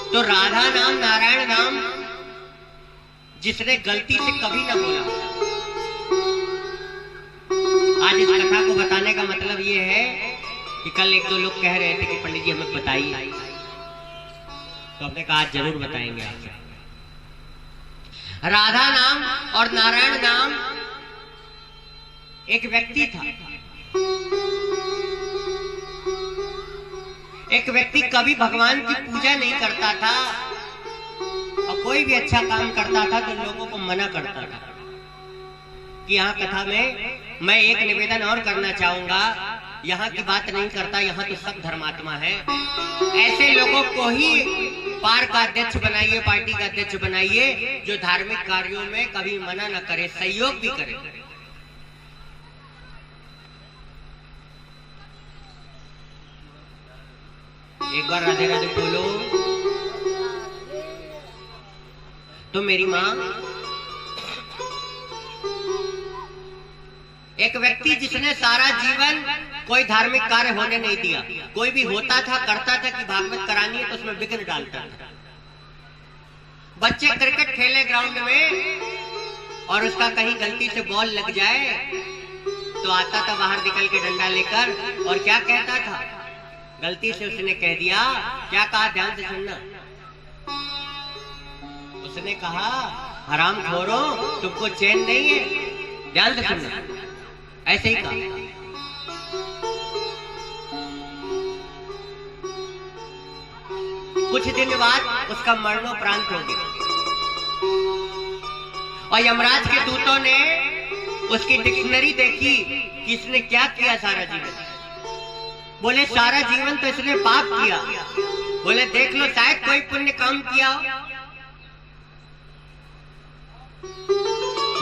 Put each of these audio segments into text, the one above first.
तो राधा नाम, नारायण नाम जिसने गलती से कभी ना बोला, आज इस कथा को बताने का मतलब ये है कि कल एक दो लोग कह रहे थे कि पंडित जी हमें बताइए, तो हमने कहा आज जरूर बताएंगे आपसे। राधा नाम और नारायण नाम एक व्यक्ति था। एक व्यक्ति कभी भगवान की पूजा नहीं करता था और कोई भी अच्छा काम करता था तो लोगों को मना करता था कि यहाँ कथा में मैं एक निवेदन और करना चाहूंगा, यहाँ की बात नहीं करता, यहाँ तो सब धर्मात्मा है। ऐसे लोगों को ही पार का अध्यक्ष बनाइए, पार्टी का अध्यक्ष बनाइए, जो धार्मिक कार्यों में कभी मना न करे, सहयोग भी करे। एक बार राधे राधे बोलो। तो मेरी माँ, एक व्यक्ति जिसने सारा जीवन कोई धार्मिक कार्य होने नहीं दिया, कोई भी होता था करता था कि भागवत करानी है तो उसमें विघ्न डालता था। बच्चे क्रिकेट खेले ग्राउंड में और उसका कहीं गलती से बॉल लग जाए तो आता था बाहर निकल के डंडा लेकर और क्या कहता था, गलती से उसने कह दिया, क्या कहा ध्यान से सुनना, उसने कहा हराम खोरो तुमको चैन नहीं है, ध्यान से सुनना, ऐसे ही कहा। कुछ दिन बाद उसका मरणोपरांत हो गया और यमराज के दूतों ने उसकी डिक्शनरी देखी कि इसने क्या किया सारा जीवन। बोले सारा जीवन तो इसने पाप किया। बोले देख लो शायद कोई पुण्य काम किया।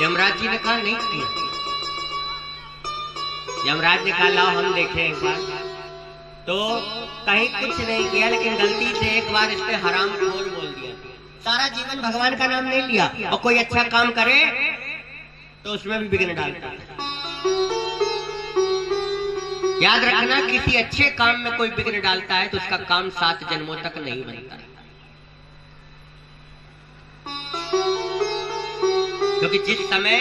यमराज जी ने कहा नहीं किया। यमराज ने कहा लाओ हम देखें एक बार। तो कहीं कुछ नहीं किया, लेकिन गलती से एक बार इसने हराम खोर बोल दिया। सारा जीवन भगवान का नाम नहीं लिया और कोई अच्छा काम करे तो उसमें भी विघ्न डालता है। याद रखना, किसी अच्छे काम में कोई विघ्न डालता है तो उसका काम 7 जन्मों तक नहीं बनता, क्योंकि जिस समय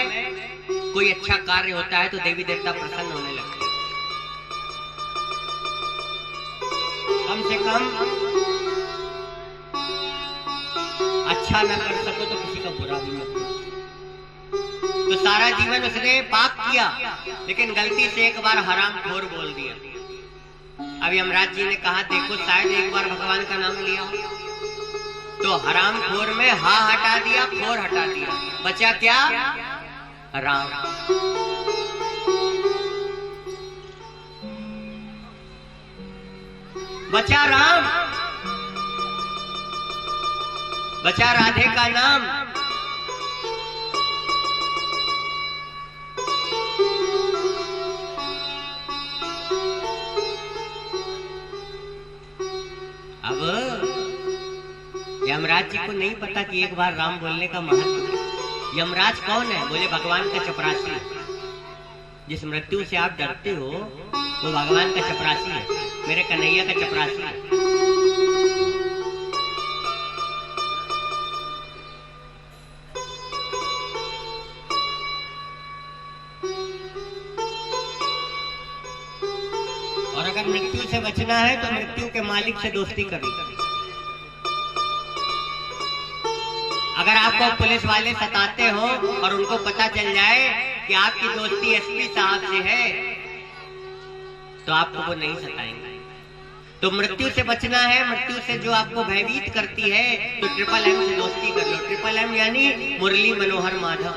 कोई अच्छा कार्य होता है तो देवी देवता प्रसन्न होने लगते हैं। कम से कम अच्छा ना कर सको तो किसी का बुरा भी मत करो। तो सारा जीवन उसने पाप किया, लेकिन गलती से एक बार हराम खोर बोल दिया। अब यमराज जी ने कहा देखो शायद एक बार भगवान का नाम लिया, तो हराम खोर में हा हटा दिया, खोर हटा दिया, बचा क्या? राम। बचा राम, बचा राधे का नाम। अब यमराज जी को नहीं पता कि एक बार राम बोलने का महत्व है। यमराज कौन है? बोले भगवान का चपरासी। जिस मृत्यु से आप डरते हो वो भगवान का चपरासी है, मेरे कन्हैया का चपरासी है। और अगर मृत्यु से बचना है तो मृत्यु के मालिक से दोस्ती करो। अगर आपको पुलिस वाले सताते हो और उनको पता चल जाए कि आपकी दोस्ती एसपी साहब से है तो आपको वो नहीं सताएंगे। तो मृत्यु से बचना है, मृत्यु से जो आपको भयभीत करती है, तो ट्रिपल एम से दोस्ती कर लो। ट्रिपल एम यानी मुरली मनोहर माधव।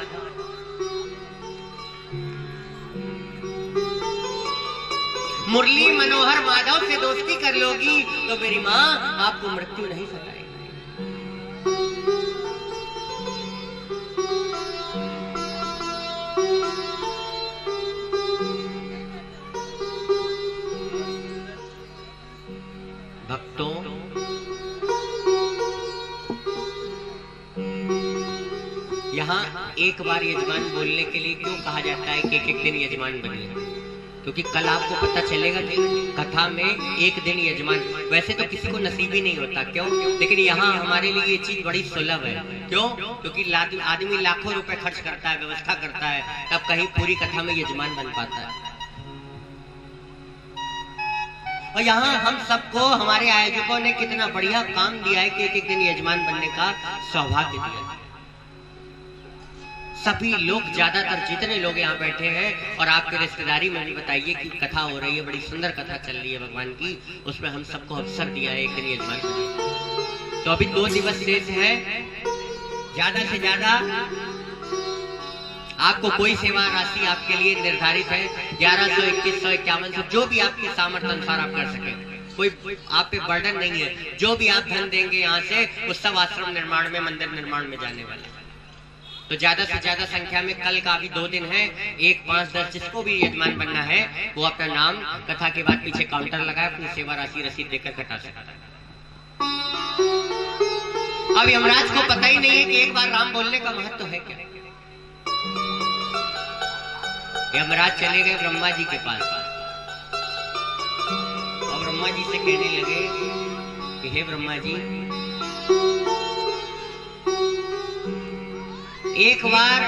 मुरली मनोहर माधव से दोस्ती कर लोगी तो मेरी माँ आपको मृत्यु नहीं सताएगी। भक्तों, यहाँ एक बार यजमान बोलने के लिए क्यों कहा जाता है कि एक एक दिन यजमान बनिए? क्योंकि कल आपको पता चलेगा कि कथा में एक दिन यजमान, वैसे तो किसी को नसीब ही नहीं होता, क्यों? लेकिन यहाँ हमारे लिए ये चीज बड़ी सुलभ है। क्यों? क्योंकि आदमी लाखों रुपए खर्च करता है, व्यवस्था करता है, तब कहीं पूरी कथा में यजमान बन पाता है। और यहाँ हम सबको हमारे आयोजकों ने कितना बढ़िया काम दिया है कि एक एक दिन यजमान बनने का सौभाग्य दिया है। सभी लोग, ज्यादातर जितने लोग यहाँ बैठे हैं और आपके रिश्तेदारी में भी बताइए कि कथा हो रही है, बड़ी सुंदर कथा चल रही है भगवान की, उसमें हम सबको अवसर दिया है एक दिन यजमान बनने। तो अभी 2 दिवस शेष है, ज्यादा से ज्यादा आपको कोई सेवा राशि आपके लिए निर्धारित है 1100, 2100, 5100, जो भी आपके सामर्थ्य अनुसार आप कर सके। कोई आप पे बर्डन नहीं है। जो भी आप धन देंगे यहाँ से, उस सब आश्रम निर्माण में, मंदिर निर्माण में जाने वाले। तो ज्यादा से ज्यादा संख्या में, कल का भी 2 दिन है, 1, 5, 10, जिसको भी यजमान बनना है वो अपना नाम कथा के बाद पीछे काउंटर लगाए, अपनी सेवा राशि रसीद देकर कटा सकता है। अब यमराज को पता ही नहीं है कि एक बार राम बोलने का महत्व है क्या। यमराज चले गए ब्रह्मा जी के पास और ब्रह्मा जी से कहने लगे कि हे ब्रह्मा जी, एक बार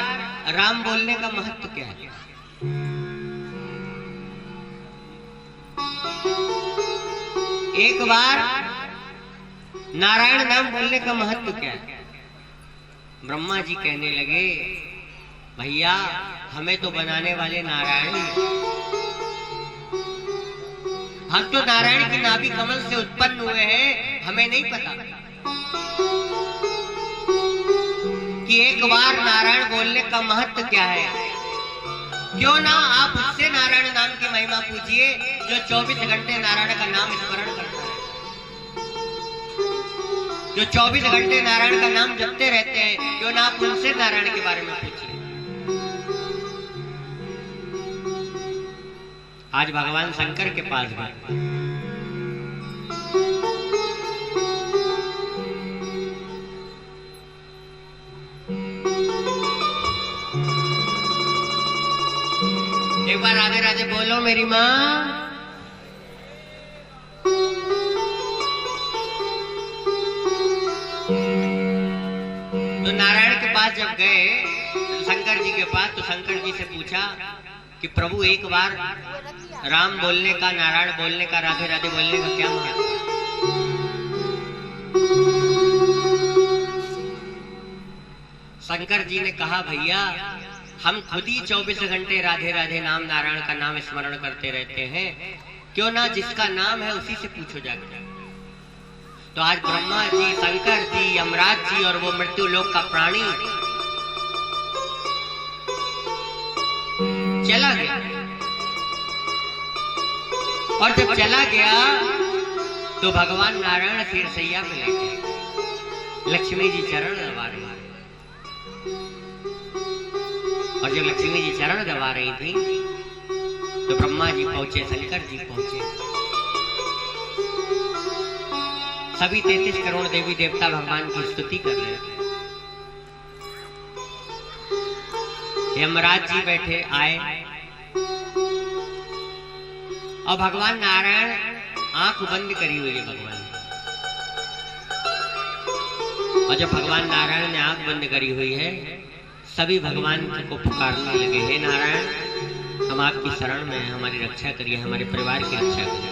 राम बोलने का महत्व क्या है? एक बार नारायण नाम बोलने का महत्व क्या है? ब्रह्मा जी कहने लगे, भैया हमें तो बनाने वाले नारायण, हम तो नारायण की नाभि कमल से उत्पन्न हुए हैं, हमें नहीं पता कि एक बार नारायण बोलने का महत्व क्या है। क्यों ना आप उससे नारायण नाम की महिमा पूछिए जो 24 घंटे नारायण का नाम स्मरण करता है, जो 24 घंटे नारायण का नाम जपते रहते हैं। क्यों ना आप उनसे नारायण के बारे में पूछिए। आज भगवान शंकर के पास गए, एक बार राधे राधे बोलो मेरी माँ। तो नारायण के पास जब गए शंकर जी के पास, तो शंकर जी से पूछा कि प्रभु एक बार राम बोलने का, नारायण बोलने का, राधे राधे बोलने का क्या महत्व है? शंकर जी ने कहा, भैया हम खुद ही 24 घंटे राधे राधे नाम, नारायण का नाम स्मरण करते रहते हैं, क्यों ना जिसका नाम है उसी से पूछो जाकर। तो आज ब्रह्मा जी, शंकर जी, यमराज जी और वो मृत्यु लोक का प्राणी चला गया। और जब चला गया तो भगवान नारायण सिरसैया पे लेटे, लक्ष्मी जी चरण दबा रही। और जब लक्ष्मी जी चरण दबा रही थी तो ब्रह्मा जी पहुंचे, शंकर जी पहुंचे, सभी 33 करोड़ देवी देवता भगवान की स्तुति कर रहे थे। यमराज जी बैठे आए और भगवान नारायण आंख बंद करी हुई है भगवान। और जब भगवान नारायण ने आंख बंद करी हुई है, सभी भगवान को पुकारने लगे, हे नारायण हम आपकी शरण में हैं, हमारी रक्षा करिए, हमारे परिवार की रक्षा करिए।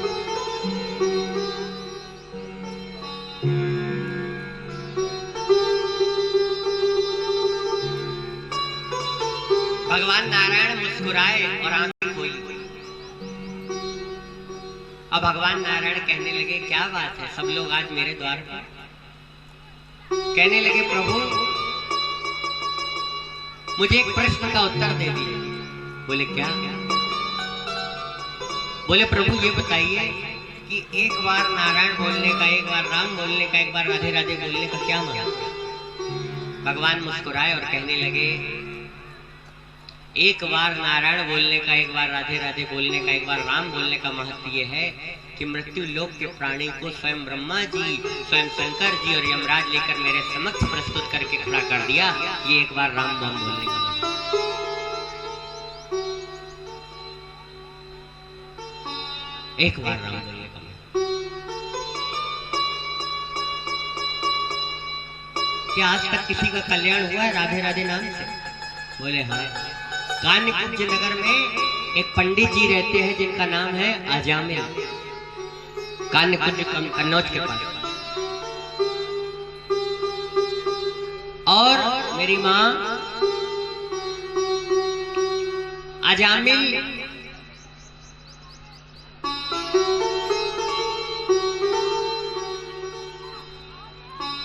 भगवान नारायण मुस्कुराए और आंखें खोली। अब भगवान नारायण कहने लगे, क्या बात है, सब लोग आज मेरे द्वार पर। कहने लगे, प्रभु मुझे एक प्रश्न का उत्तर दे दिए। बोले क्या? बोले प्रभु ये बताइए कि एक बार नारायण बोलने का, एक बार राम बोलने का, एक बार राधे राधे बोलने का क्या मतलब? भगवान मुस्कुराए और कहने लगे, एक बार नारायण बोलने का, एक बार राधे राधे बोलने का, एक बार राम बोलने का महत्व ये है कि मृत्यु लोक के प्राणी को स्वयं ब्रह्मा जी, स्वयं शंकर जी और यमराज लेकर मेरे समक्ष प्रस्तुत करके खड़ा कर दिया। ये एक बार राम नाम बोलने का। एक बार राम बोलने का। क्या आज तक किसी का कल्याण हुआ है राधे राधे नाम से? बोले हाँ। कान्यकुब्ज नगर में एक पंडित जी रहते हैं जिनका नाम है अजामिल, कान्यकुब्ज कन्नौज के पास। और मेरी माँ अजामिल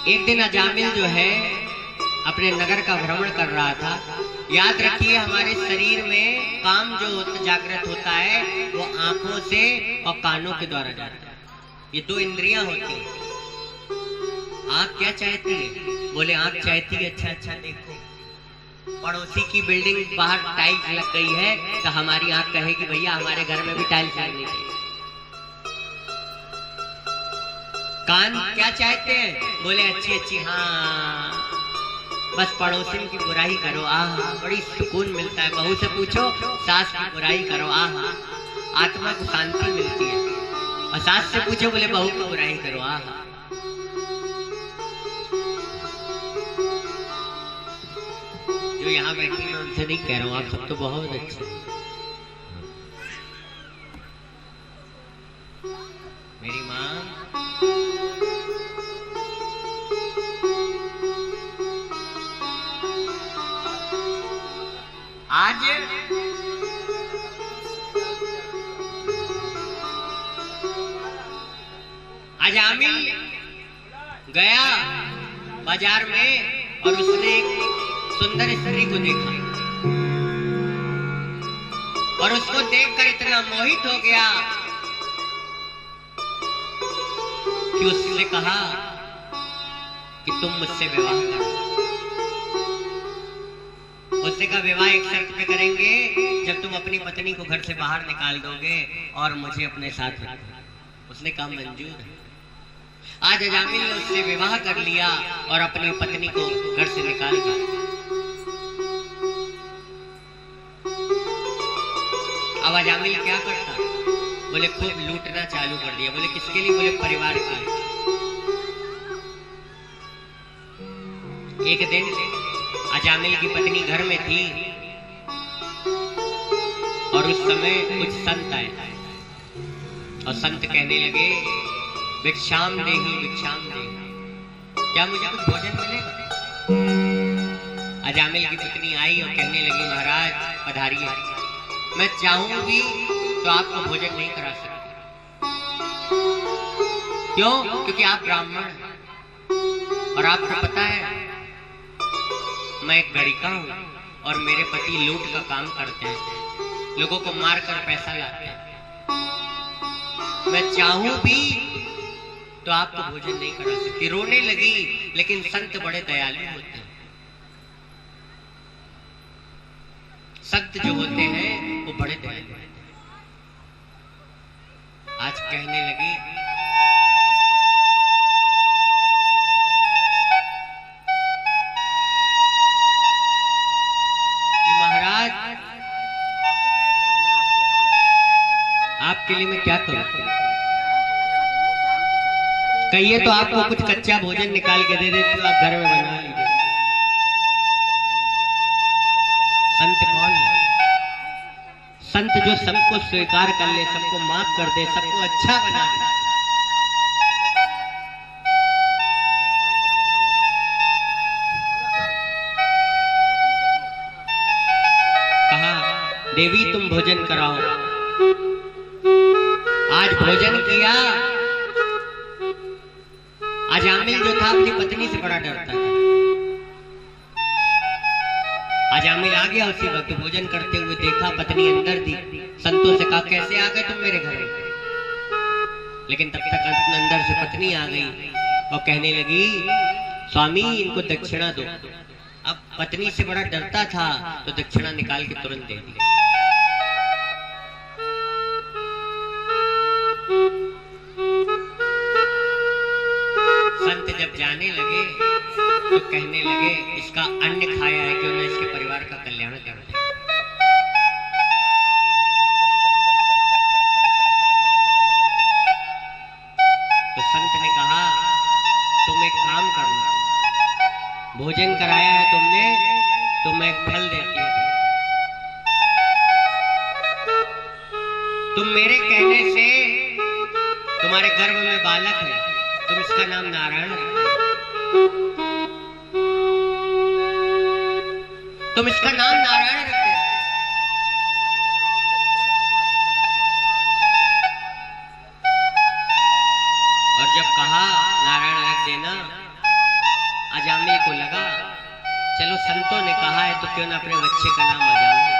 एक दिन अजामिल जो है अपने नगर का भ्रमण कर रहा था। याद रखिए हमारे शरीर में काम जो जागृत होता है वो आंखों से और कानों के द्वारा जाता है। ये दो इंद्रियां होती हैं। आंख क्या चाहती है? बोले आंख चाहती है अच्छा अच्छा देखो, पड़ोसी की बिल्डिंग बाहर टाइल्स लग गई है तो हमारी आंख कहेगी भैया हमारे घर में भी टाइल्स लगनी चाहिए। कान क्या चाहते हैं? बोले अच्छी अच्छी, हाँ बस पड़ोसी की बुराई करो, आहा बड़ी सुकून मिलता है। बहू से पूछो सास की बुराई करो, आहा आत्मा को शांति मिलती है। और सास से पूछो बोले बहू की बुराई करो, आहा। जो यहाँ बैठी मैं उनसे नहीं कह रहा हूँ, आप सब तो बहुत अच्छे हैं। मेरी माँ आज अजामिल गया बाजार में और उसने एक सुंदर स्त्री को देखा और उसको देखकर इतना मोहित हो गया कि उसने कहा कि तुम मुझसे विवाह करो। उसने कहा विवाह एक शर्त पे करेंगे, जब तुम अपनी पत्नी को घर से बाहर निकाल दोगे और मुझे अपने साथ रखोगे। उसने कहा मंजूर है। आज अजामिल ने उससे विवाह कर लिया और अपनी पत्नी को घर से निकाल दिया। अब अजामिल क्या करता? बोले खूब लूटना चालू कर दिया। बोले किसके लिए? बोले परिवार के लिए। एक दिन अजामिल की पत्नी घर में थी और उस समय कुछ संत आए और संत कहने लगे भिक्षाम देहि भिक्षाम देहि, क्या मुझे कुछ भोजन मिलेगा? अजामिल की पत्नी आई और कहने लगी महाराज पधारिए, मैं चाहूंगी तो आपको भोजन नहीं करा सकती। क्यों? क्योंकि आप ब्राह्मण हैं और आपको पता है मैं एक गणिका हूं और मेरे पति लूट का काम करते हैं, लोगों को मारकर पैसा लाते हैं। मैं चाहूं भी तो आपको भोजन नहीं करा सकती। रोने लगी। लेकिन संत बड़े दयालु होते हैं। संत जो होते हैं वो बड़े दयालु होते हैं। आज कहने लगी कि महाराज आपके लिए मैं क्या करूं? कहिए तो आपको कुछ कच्चा भोजन निकाल के दे देती हूँ, आप घर में बना लीजिए। संत कौन है? संत जो सबको स्वीकार कर ले, सबको माफ कर दे, सबको अच्छा बना दे। कहा देवी तुम भोजन कराओ। आज भोजन किया। अजामिल जो था अपनी पत्नी से बड़ा डरता था। अजामिल आ गया उसी वक्त भोजन करते हुए, देखा पत्नी अंदर थी। संतों से कहा कैसे आ गए तुम मेरे घर में? लेकिन तब तक अंदर से पत्नी आ गई और कहने लगी स्वामी इनको दक्षिणा दो। अब पत्नी से बड़ा डरता था तो दक्षिणा निकाल के तुरंत दे दी। संत जब जाने लगे तो कहने लगे इसका अन्न खाया है, क्यों ना इसके परिवार का कल्याण कर दे। संत ने कहा तुम एक काम करना, भोजन कराया है तुमने तो मैं एक फल देती हूँ। तुम मेरे कहने से तुम्हारे गर्भ में बालक है, तुम इसका नाम नारायण रखो। तुम इसका नाम नारायण रख दे। और जब कहा नारायण रख देना, अजामिल को लगा चलो संतों ने कहा है तो क्यों ना अपने बच्चे का नाम अजामिल।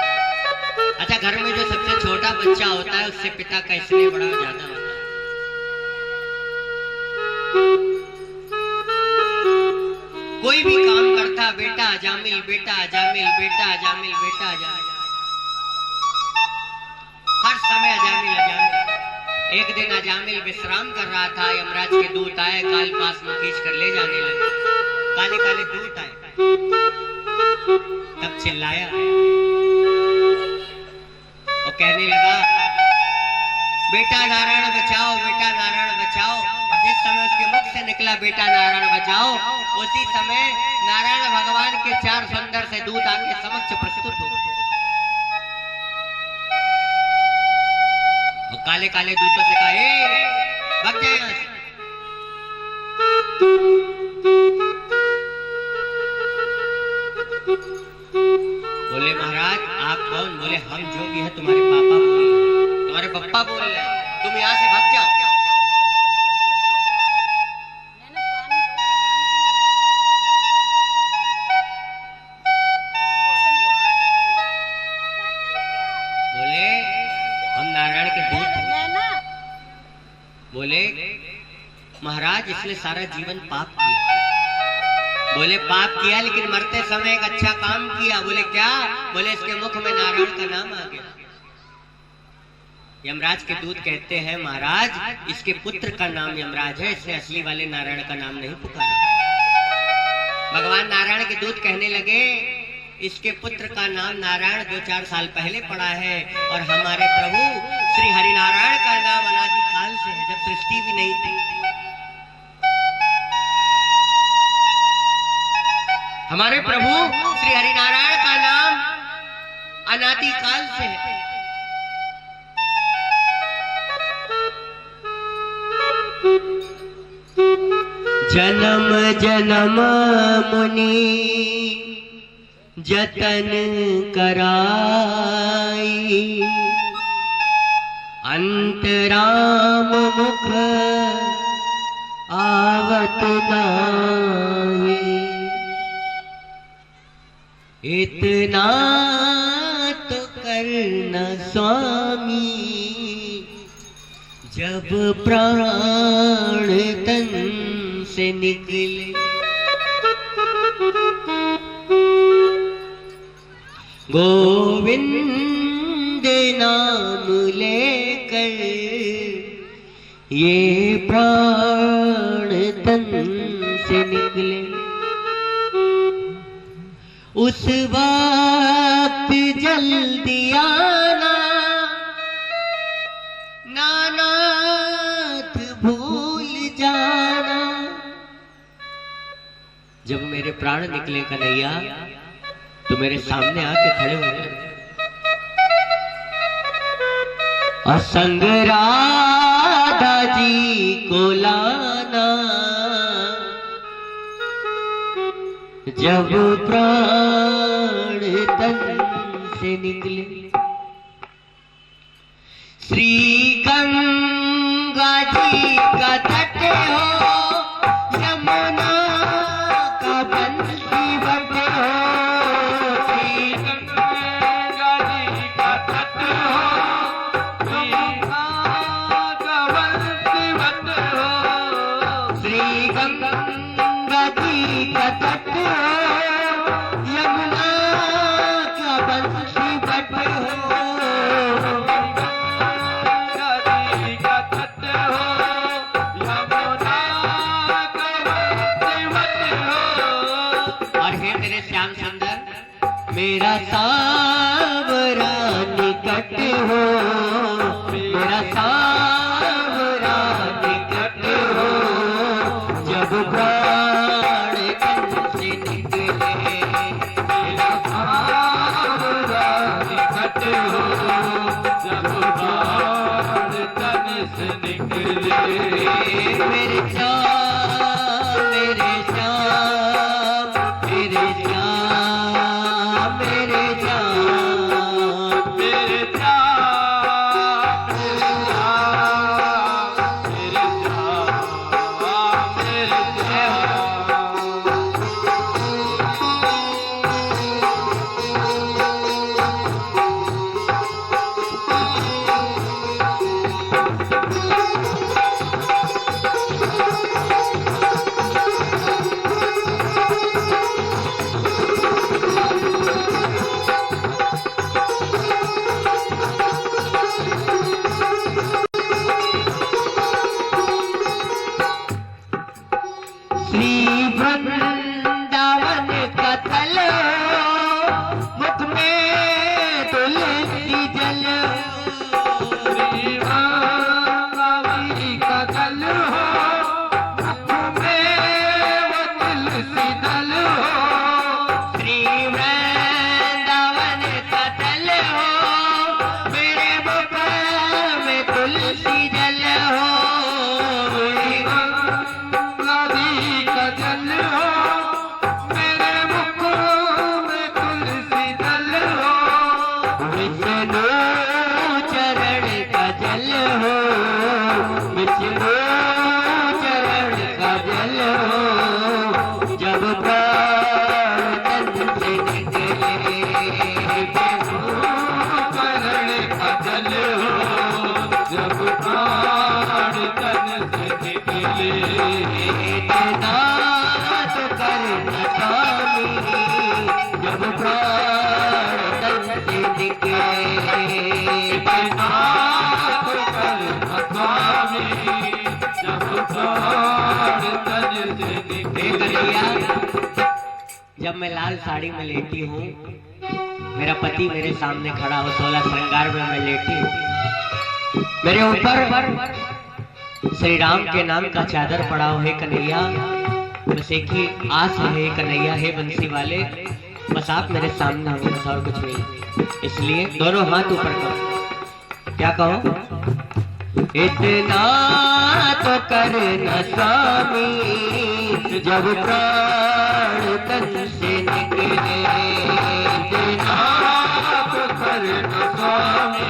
अच्छा, घर में जो सबसे छोटा बच्चा होता है उससे पिता का स्नेह बड़ा ज्यादा होता है। कोई भी काम करता बेटा अजामिल, बेटा अजामिल, बेटा अजामिल, बेटा अजामिल, हर समय अजामिल अजामिल। एक दिन अजामिल विश्राम कर रहा था, यमराज के दूत आए, काल पास में खींच कर ले जाने लगे। काले काले दूत आए, तब चिल्लाया और कहने लगा बेटा नारायण बचाओ, बेटा नारायण बचाओ। और जिस समय उसके मुख से निकला बेटा नारायण बचाओ, उसी समय नारायण भगवान के 4 सुंदर से दूत आके समक्ष प्रस्तुत हो। और काले काले दूतों से कहा भग जाए यहां से। बोले महाराज आप कौन? बोले हम जो भी है तुम्हारे पापा बोल रहे, तुम्हारे पप्पा बोल रहे, तुम यहां से भाग जाओ। बोले हम नारायण के दूत हैं। बोले महाराज इसने सारा जीवन पाप किया। बोले पाप किया लेकिन मरते समय एक अच्छा काम किया। बोले क्या? बोले इसके मुख में नारायण का नाम आ गया। यमराज के दूत कहते हैं महाराज इसके पुत्र का नाम यमराज है, इसने असली वाले नारायण का नाम नहीं पुकारा। भगवान नारायण के दूत कहने लगे इसके पुत्र का नाम नारायण 2-4 साल पहले पड़ा है, और हमारे प्रभु श्री हरिनारायण का नाम अनादि काल से है, जब सृष्टि भी नहीं थी। हमारे प्रभु श्री हरिनारायण का नाम अनादि काल से है। जन्म जन्म मुनि जतन कराई, अंतराम मुख आवत नाई। इतना तो करना स्वामी जब प्राण तन से निकले। गोविंद नाम लेकर ये प्राण तन से निकले। उस वक्त जल्दी आना नानाथ भूल जाना। जब मेरे प्राण निकले कन्हैया तो मेरे सामने आके खड़े हो गए। असंग राधा जी को लाना जब प्राण तन से निकले। श्री गंगा जी का तट हो, यमुना का बंसी बट हो। श्री गंगा जी का तट हो, यमुना का बंसी बट हो। श्री गंगा जी का तट हो, यमुना का बंसी बट हो। मेरा सावरा निकट हो, मेरा सावरा निकट हो। प्राण तन से निकले, मेरा प्राण निकट हो जब प्राण तन से निकले। मेरे श्याम मेरे श्याम मेरे श्याम मेरे श्याम मेरे श्याम मेरे श्याम मेरे श्री वृंदावन का तल, मुख में तुलसी जल, श्री वृंदावन का जल हो, मुख में वो तुलसी दल हो। श्री वृंदावन का तल हो, मेरे मुख में तुलसी जल हो। नदी का जल हो, मेरे मुख में तुलसी दल हो। विष्णु चरण का जल हो, विष्णु चरण का जल हो, जब प्राण तन से निकले, चरण का जल हो, जब प्राण तन से निकले। इतना तो कर स्वामी, जब प्राण तन से निकले। इतना तो कर स्वामी, जब प्राण तन से निकले। कन्हैया, जब मैं लाल साड़ी में लेटी हूँ, मेरा पति मेरे सामने खड़ा हो, 16 श्रृंगार में मैं लेटी हूँ, मेरे ऊपर श्री राम के नाम का चादर पड़ा हो। हे कन्हैया, बस एक ही आस है कन्हैया, हे बंसी वाले, बस आप मेरे सामने हो, बस और कुछ नहीं। इसलिए दोनों हाथ ऊपर करो, क्या कहो? इतना तो कर न स्वामी, जब प्राण तन से निकले। इतना तो कर स्वामी,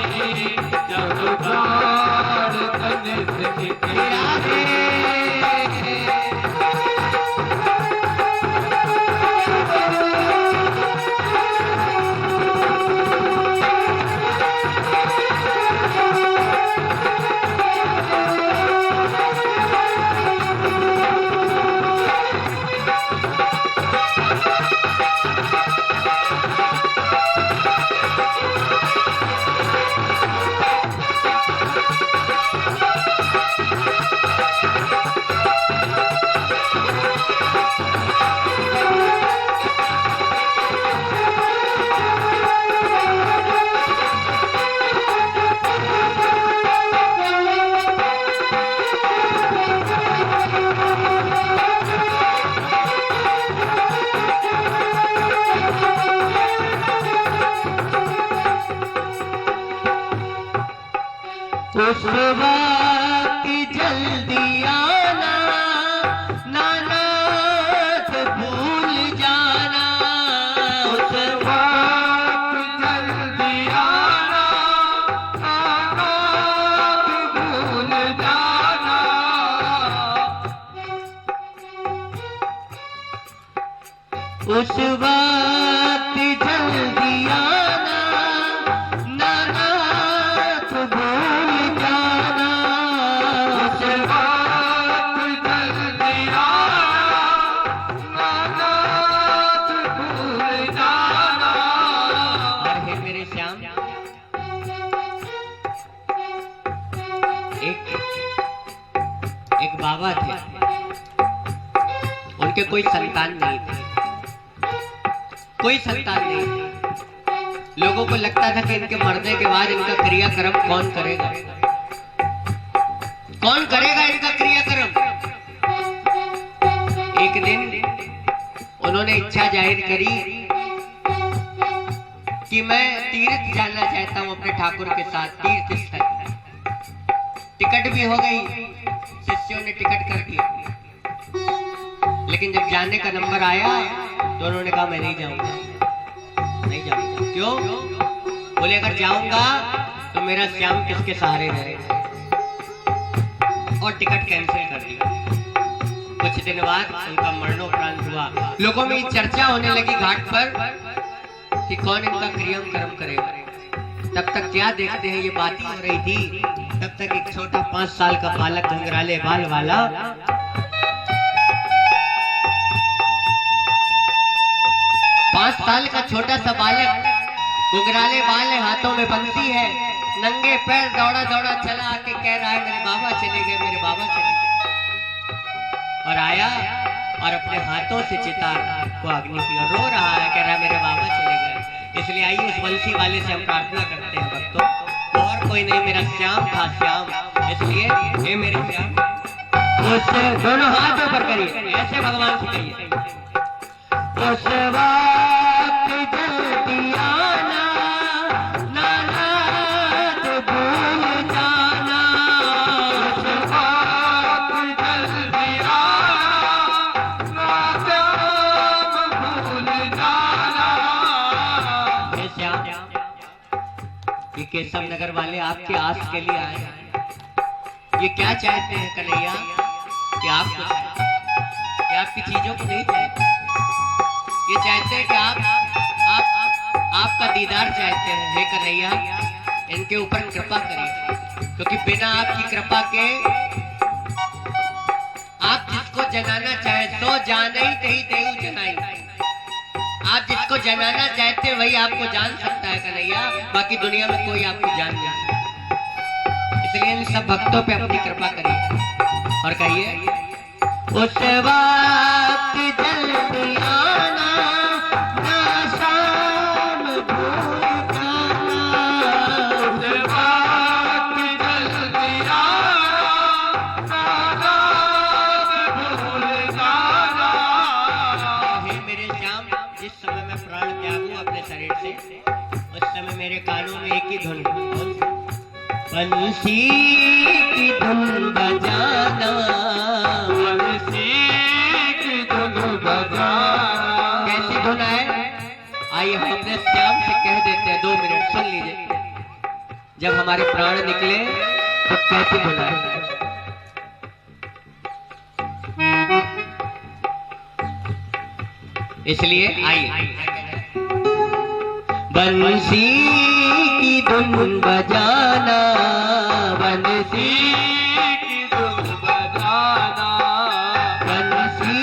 जब प्राण तन से निकले। उस वक्त जल्दी आना, नानाथ भूल जाना। उस वक्त जल्दी आना, नानाथ भूल जाना। उस वक्त जल्दी आना, नानाथ भूल जाना। उस वक्त जल्दी आना, नानाथ भूल जाना। और हे मेरे श्याम, एक बाबा थे, उनके कोई संतान नहीं थे, कोई संतान नहीं थी। लोगों को लगता था कि इनके मरने के बाद इनका क्रियाक्रम कौन करेगा, कौन करेगा इनका क्रियाक्रम। एक एक दिन उन्होंने इच्छा जाहिर करी कि मैं तीर्थ जाना चाहता हूं अपने ठाकुर के साथ, तीर्थ स्थल। टिकट भी हो गई, शिष्यों ने टिकट कर दिया, लेकिन जब जाने का नंबर आया तो उन्होंने कहा मैं नहीं जाऊंगा, नहीं जाऊंगा। क्यों? बोले अगर जाऊंगा तो मेरा श्याम किसके सहारे रहेगा, और टिकट कैंसिल कर दिया। कुछ दिन बाद उनका मरणोपरांत हुआ। लोगों में चर्चा होने लगी घाट पर कि कौन इनका क्रियम कर्म करेगा। तब तक क्या देखते हैं, ये बात ही हो रही थी, तब तक एक छोटा 5 साल का बालक घुंघराले बाल वाला 5 साल का छोटा सा बालक, घुंघराले बाल है, हाथों में बंसी है, नंगे पैर दौड़ा दौड़ा चला आके कह रहा है मेरे बाबा चले गए, मेरे बाबा चले गए। और आया और अपने हाथों से चिता को अग्नि की और रो रहा है, कह रहा है मेरे बाबा चले गए। इसलिए आइए उस बंसी वाले से हम प्रार्थना करते हैं भक्तों, और कोई नहीं, मेरा श्याम था श्याम। इसलिए हे मेरे श्याम, उससे दोनों हाथ ऊपर करिए, ऐसे भगवान से कहिए, उस वक्त जल्दी आना, नाराज भूल जाना, उस वक्त जल्दी आना, नाराज भूल जाना। हे श्याम, ये केशव नगर वाले आपके आस के लिए आए हैं। ये क्या चाहते हैं कन्हैया कि आपको, कि आपकी चीजों को नहीं चाहते, ये चाहते हैं कि आपका दीदार चाहते हैं। हे कन्हैया, इनके ऊपर कृपा करिए, क्योंकि बिना आपकी कृपा के आप जिसको जनाना चाहे सो जाने ही नहीं देऊ जनाई। आप जिसको जनाना चाहते वही आपको जान सकता है कन्हैया, बाकी दुनिया में कोई आपको जान नहीं सकता। इसलिए इन सब भक्तों पे अपनी कृपा करिए और कहिए, उस वक्त जल्दी आना, ना शाम भूल जाना, उस वक्त जल्दी आना, ना शाम भूल जाना। हे मेरे श्याम, जिस समय मैं प्राण त्यागूं अपने शरीर से, उस समय मेरे कानों में एक ही धुन, बंसी की धुन बजाना, बंसी की धुन बजाना। कैसी धुन है? आइए हम अपने श्याम से कह देते हैं, 2 मिनट सुन लीजिए। जब हमारे प्राण निकले तो कैसी धुन है? इसलिए आइए, बंसी की धुन बजाना, बंसी की धुन बजाना, बंसी।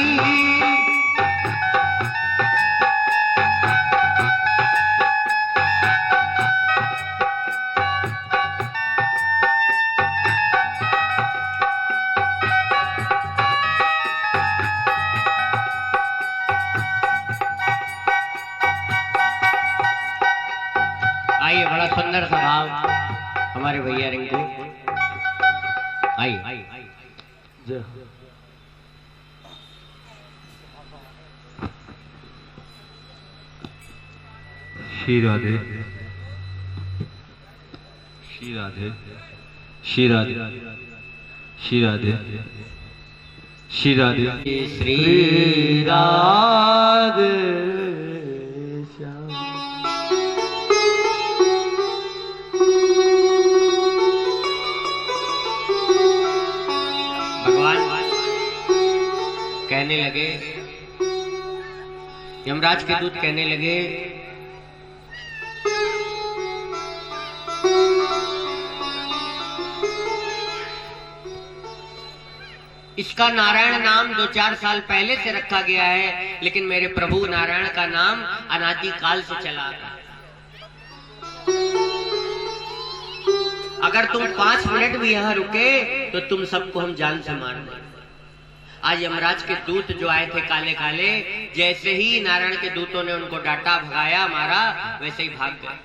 आइए, बड़ा सुंदर सा भाव हमारे भैया रिंकू। आइए, श्री राधे, श्री राधे, श्री राधे, श्री राधे, श्री राधे, श्री राधे। कहने लगे, यमराज के दूत कहने लगे, इसका नारायण नाम 2-4 साल पहले से रखा गया है, लेकिन मेरे प्रभु नारायण का नाम अनादि काल से चला आता। अगर तुम 5 मिनट भी यहाँ रुके तो तुम सबको हम जान से मार देंगे। आज यमराज के दूत जो आए थे काले काले, जैसे ही नारायण के दूतों ने उनको डांटा, भगाया, मारा, वैसे ही भाग गए।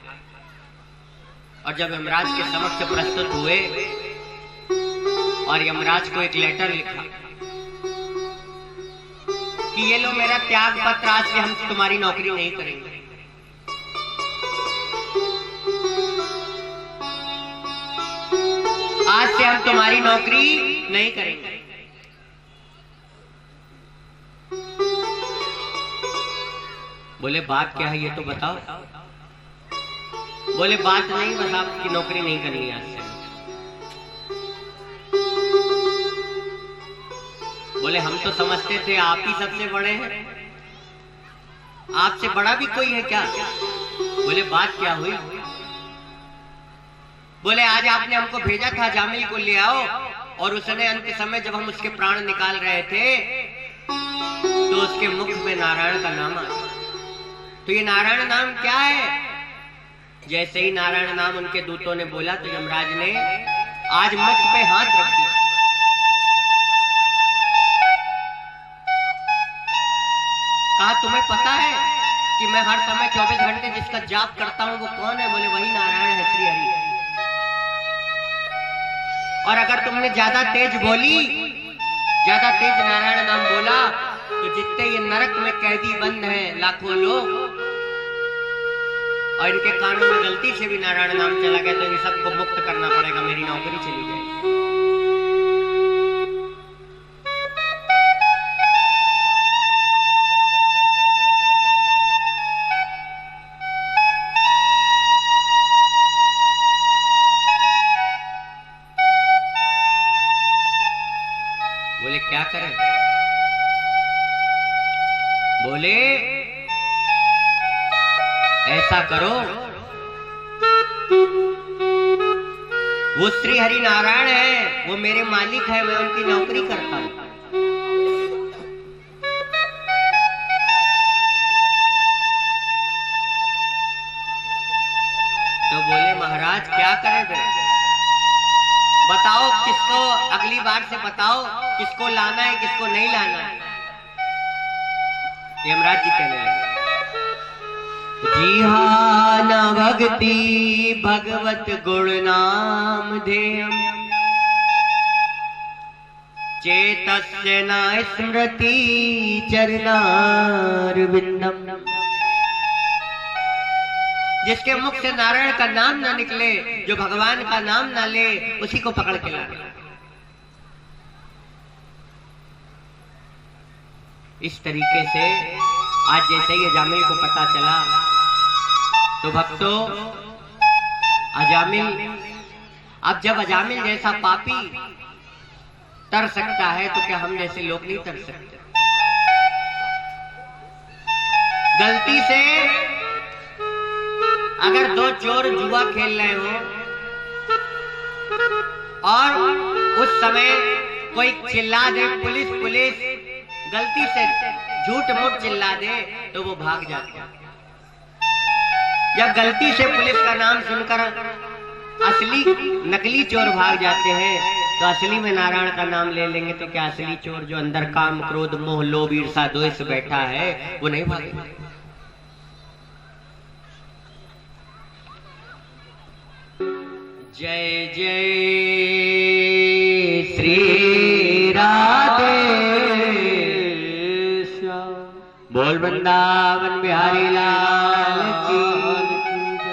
और जब यमराज के समक्ष प्रस्तुत हुए और यमराज को एक लेटर लिखा कि ये लो मेरा त्याग पत्र, आज से हम तुम्हारी नौकरी नहीं करेंगे। आज से हम तुम्हारी नौकरी नहीं करेंगे। बोले बात क्या है ये तो बताओ। बोले बात नहीं, बस आपकी नौकरी नहीं करनी आज से। बोले हम तो समझते थे आप ही सबसे बड़े हैं, आपसे बड़ा भी कोई है क्या? बोले बात क्या हुई? बोले आज आपने हमको भेजा था जामिल को ले आओ, और उसने अंत समय जब हम उसके प्राण निकाल रहे थे तो उसके मुख में नारायण का नाम आया। तो ये नारायण नाम क्या है? जैसे ही नारायण नाम उनके दूतों ने बोला तो यमराज ने आज मुख पे हाथ रख दिया। कहा तुम्हें पता है कि मैं हर समय 24 घंटे जिसका जाप करता हूं वो कौन है? बोले वही नारायण है, श्री हरि। और अगर तुमने ज्यादा तेज बोली, ज्यादा तेज नारायण नाम बोला, तो जितने ये नरक में कैदी बंद हैं लाखों लोग, और इनके कानों में गलती से भी नारायण नाम चला गया तो इन सबको मुक्त करना पड़ेगा, मेरी नौकरी चली जाएगी। बोले क्या करें? बोले ऐसा करो, वो श्री हरि नारायण है, वो मेरे मालिक है, मैं उनकी नौकरी करता हूं। तो बोले महाराज क्या करें फिर? बताओ किसको, अगली बार से बताओ किसको लाना है किसको नहीं लाना है। यमराज जी कहने लगे जी हाँ न भक्ति भगवत गुण नाम ध्येयम् चेतस्य न स्मृति चरणारविंदम्। जिसके मुख से नारायण का नाम ना निकले, जो भगवान का नाम ना ले, उसी को पकड़ के लाना। इस तरीके से आज जैसे ही अजामिल को पता चला तो भक्तों, अजामिल, अब जब अजामिल जैसा पापी तर सकता है तो क्या हम जैसे लोग नहीं तर सकते? गलती से अगर दो चोर जुआ खेल रहे हो और उस समय कोई चिल्ला दे पुलिस पुलिस, गलती से झूठ मूठ चिल्ला दे तो वो भाग जाते हैं। जब गलती से पुलिस का नाम सुनकर असली नकली चोर भाग जाते हैं तो असली में नारायण का नाम ले लेंगे तो क्या असली चोर जो अंदर काम क्रोध मोह लोभ ईर्षा द्वेष बैठा है वो नहीं भागेगा? जय जय श्री राधे श्याम, बोल वृंदावन बिहारी लाल।